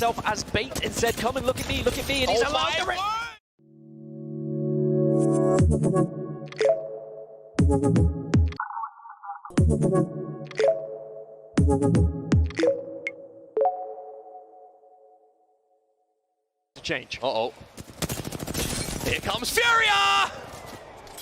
himself as bait and said, come and look at me, and he's allowed the change. Uh-oh. Here comes Furia!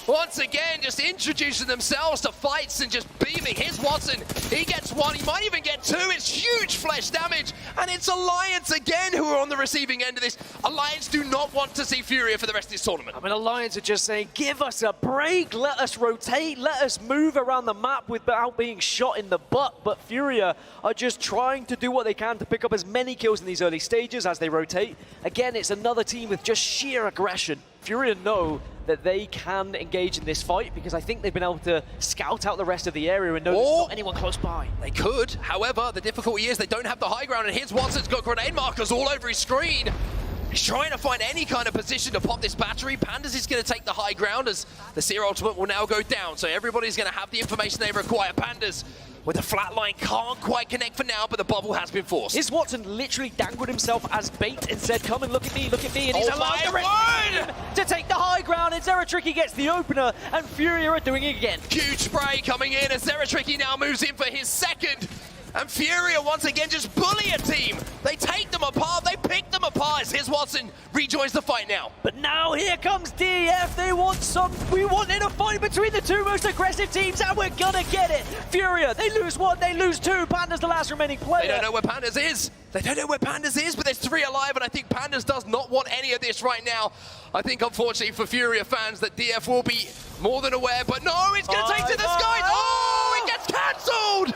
Once again, just introducing themselves to fights and just beaming. Here's Watson. He gets one. He might even get two. It's huge flesh damage. And it's Alliance again who are on the receiving end of this. Alliance do not want to see Furia for the rest of this tournament. I mean, Alliance are just saying, give us a break. Let us rotate. Let us move around the map without being shot in the butt. But Furia are just trying to do what they can to pick up as many kills in these early stages as they rotate. Again, it's another team with just sheer aggression. Furia know that they can engage in this fight because I think they've been able to scout out the rest of the area and know there's not anyone close by. They could, however, the difficulty is they don't have the high ground, and here's Watson's got grenade markers all over his screen. He's trying to find any kind of position to pop this battery. Pandas is going to take the high ground as the Seer ultimate will now go down, so everybody's going to have the information they require. Pandas with the flat line can't quite connect for now, but the bubble has been forced. Here's Watson literally dangled himself as bait and said, come and look at me, and he's allowed to take the high ground, and Zeratricky gets the opener, and Furia are doing it again. Huge spray coming in as Zeratricky now moves in for his second. And Furia once again just bully a team. They take them apart, they pick them apart. Here's Watson, rejoins the fight now. But now here comes DF. They want we wanted a fight between the two most aggressive teams, and we're gonna get it. Furia, they lose one, they lose two. Panda's the last remaining player. They don't know where Pandas is. But there's three alive, and I think Pandas does not want any of this right now. I think, unfortunately for Furia fans, that DF will be more than aware, but no, it's gonna take to the skies. Oh, it gets cancelled!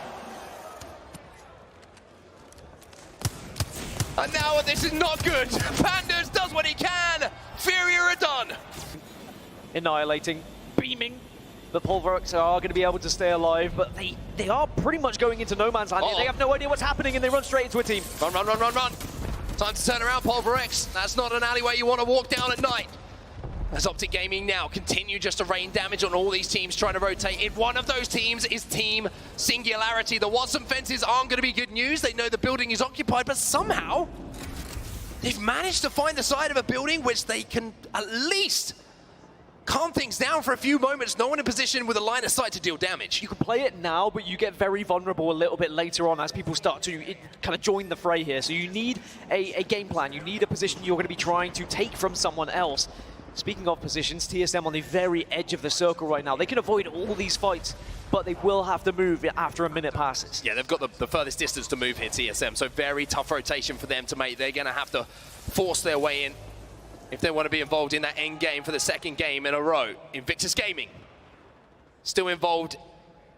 And now this is not good. Pandas does what he can. Furia are done. Annihilating, beaming. The Pulverix are going to be able to stay alive, but they are pretty much going into no man's land. They have no idea what's happening, and they run straight into a team. Run. Time to turn around, Pulverix. That's not an alleyway you want to walk down at night. As Optic Gaming now continue just to rain damage on all these teams trying to rotate in. One of those teams is Team Singularity. The Watson fences aren't going to be good news. They know the building is occupied, but somehow they've managed to find the side of a building which they can at least calm things down for a few moments. No one in position with a line of sight to deal damage. You can play it now, but you get very vulnerable a little bit later on as people start to kind of join the fray here. So you need a game plan. You need a position you're going to be trying to take from someone else. Speaking of positions, TSM on the very edge of the circle right now. They can avoid all these fights, but they will have to move after a minute passes. Yeah, they've got the furthest distance to move here, TSM, so very tough rotation for them to make. They're going to have to force their way in if they want to be involved in that end game for the second game in a row. Invictus Gaming still involved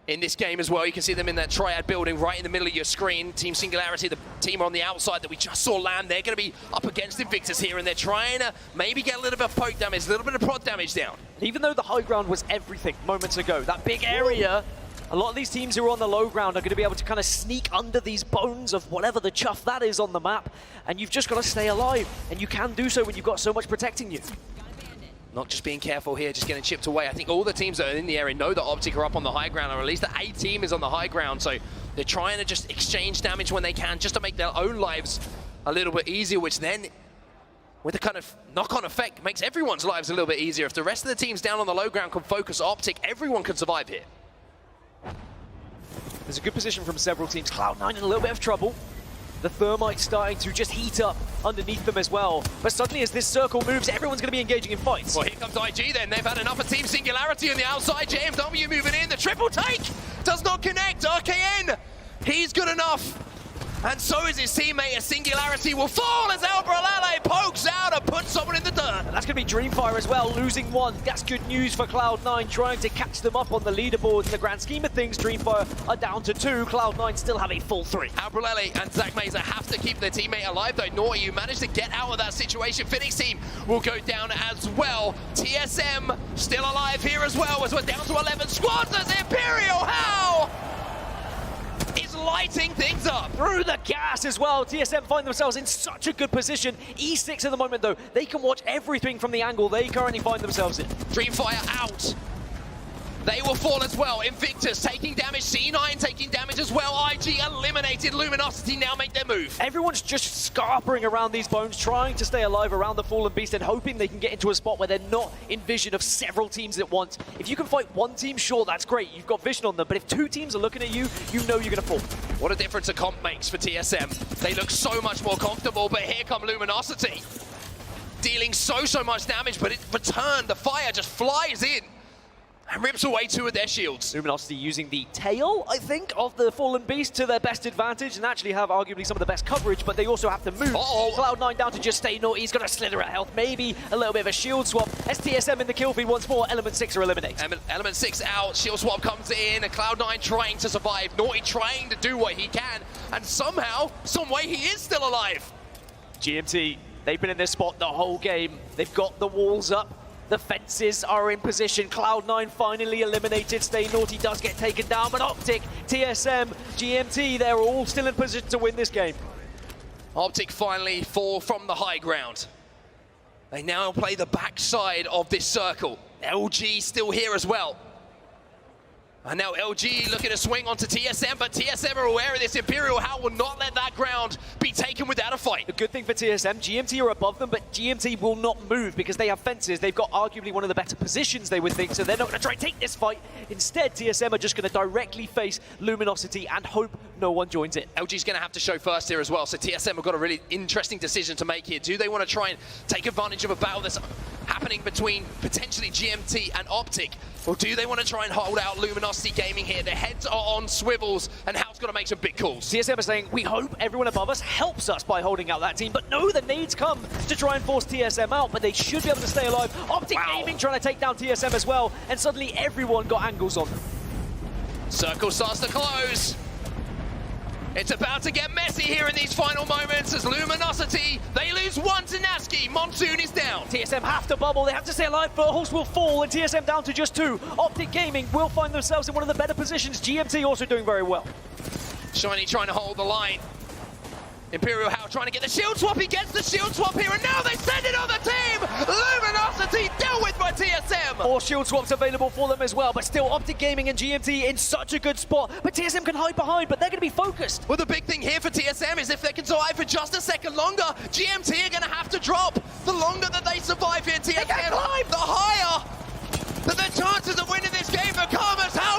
in this game as well. You can see them in that triad building right in the middle of your screen. Team Singularity, the team on the outside that we just saw land, they're going to be up against Invictus here, and they're trying to maybe get a little bit of poke damage, a little bit of prod damage down. Even though the high ground was everything moments ago, that big area, a lot of these teams who are on the low ground are going to be able to kind of sneak under these bones of whatever the chuff that is on the map, and you've just got to stay alive, and you can do so when you've got so much protecting you. Not just being careful here, just getting chipped away. I think all the teams that are in the area know that Optic are up on the high ground, or at least the A team is on the high ground, so they're trying to just exchange damage when they can, just to make their own lives a little bit easier, which then, with a kind of knock-on effect, makes everyone's lives a little bit easier. If the rest of the teams down on the low ground can focus Optic, everyone can survive here. There's a good position from several teams. Cloud9 in a little bit of trouble. The Thermite's starting to just heat up underneath them as well. But suddenly as this circle moves, everyone's going to be engaging in fights. Well, here comes IG then. They've had enough of Team Singularity on the outside. JMW moving in. The triple take does not connect. RKN, he's good enough. And so is his teammate. A Singularity will fall as ALGS pokes out and puts someone in the dirt. And that's going to be Dreamfire as well, losing one. That's good news for Cloud9, trying to catch them up on the leaderboard. In the grand scheme of things, Dreamfire are down to 2. Cloud9 still have a full 3. ALGS and Zach Mazer have to keep their teammate alive, though. Naughty, you managed to get out of that situation. Phoenix team will go down as well. TSM still alive here as well, as we're down to 11 squads as ImperialHal is lighting things up. Through the gas as well. TSM find themselves in such a good position. E6 at the moment, though. They can watch everything from the angle they currently find themselves in. Dreamfire out. They will fall as well. Invictus taking damage, C9 taking damage as well. IG eliminated. Luminosity now make their move. Everyone's just scarpering around these bones, trying to stay alive around the Fallen Beast and hoping they can get into a spot where they're not in vision of several teams at once. If you can fight one team, sure, that's great. You've got vision on them. But if two teams are looking at you, you know you're going to fall. What a difference a comp makes for TSM. They look so much more comfortable, but here come Luminosity. Dealing so much damage, but it returned. The fire just flies in and rips away two of their shields. Luminosity using the tail, I think, of the Fallen Beast to their best advantage and actually have arguably some of the best coverage, but they also have to move. Cloud9 down to just stay naughty. He's got a slither at health, maybe a little bit of a shield swap. STSM in the kill feed once more. Element 6 are eliminated. Element 6 out, shield swap comes in, and Cloud9 trying to survive. Naughty trying to do what he can, and somehow, some way he is still alive. GMT, they've been in this spot the whole game. They've got the walls up. The fences are in position. Cloud9 finally eliminated. Stay Naughty does get taken down, but Optic, TSM, GMT, they're all still in position to win this game. Optic finally fall from the high ground. They now play the backside of this circle. LG still here as well. And now LG looking to swing onto TSM, but TSM are aware of this. ImperialHal will not let that ground be taken without a fight. The good thing for TSM, GMT are above them, but GMT will not move because they have fences. They've got arguably one of the better positions, they would think, so they're not going to try and take this fight. Instead, TSM are just going to directly face Luminosity and hope no one joins it. LG's going to have to show first here as well, so TSM have got a really interesting decision to make here. Do they want to try and take advantage of a battle that's happening between potentially GMT and Optic, or do they want to try and hold out Luminosity Gaming here? Their heads are on swivels, and Hal's got to make some big calls. TSM are saying, we hope everyone above us helps us by holding out that team, but no, the nades come to try and force TSM out, but they should be able to stay alive. Optic Gaming trying to take down TSM as well, and suddenly everyone got angles on them. Circle starts to close. It's about to get messy here in these final moments as Luminosity, they lose one to Naski. Monsoon is down. TSM have to bubble, they have to stay alive, Horse will fall, and TSM down to just 2. Optic Gaming will find themselves in one of the better positions. GMT also doing very well. Shiny trying to hold the line. ImperialHal trying to get the shield swap. He gets the shield swap here, and now they send it on the team. Luminosity dealt with by TSM. More shield swaps available for them as well, but still Optic Gaming and GMT in such a good spot. But TSM can hide behind, but they're going to be focused. Well, the big thing here for TSM is if they can survive for just a second longer, GMT are going to have to drop. The longer that they survive here, TSM, the higher that their chances of winning this game become as Hal